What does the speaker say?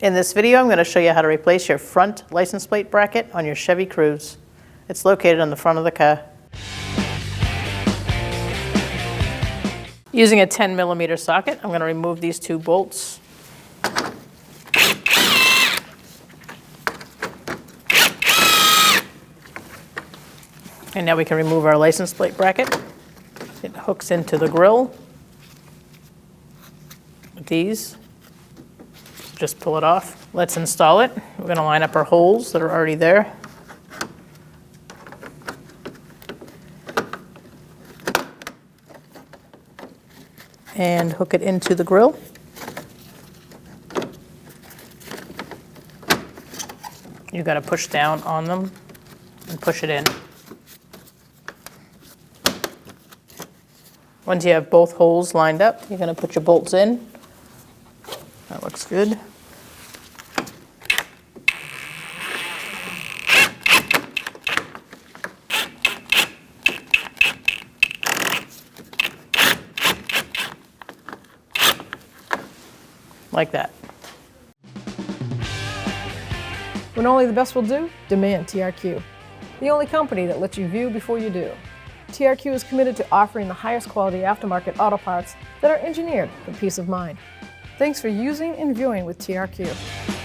In this video, I'm going to show you how to replace your front license plate bracket on your Chevy Cruze. It's located on the front of the car. Using a 10mm socket, I'm going to remove these two bolts. And now we can remove our license plate bracket. It hooks into the grill with these. Just pull it off. Let's install it. We're going to line up our holes that are already there. And hook it into the grill. You've got to push down on them and push it in. Once you have both holes lined up, you're going to put your bolts in. That looks good. Like that. When only the best will do, demand TRQ. The only company that lets you view before you do. TRQ is committed to offering the highest quality aftermarket auto parts that are engineered for peace of mind. Thanks for using and viewing with TRQ.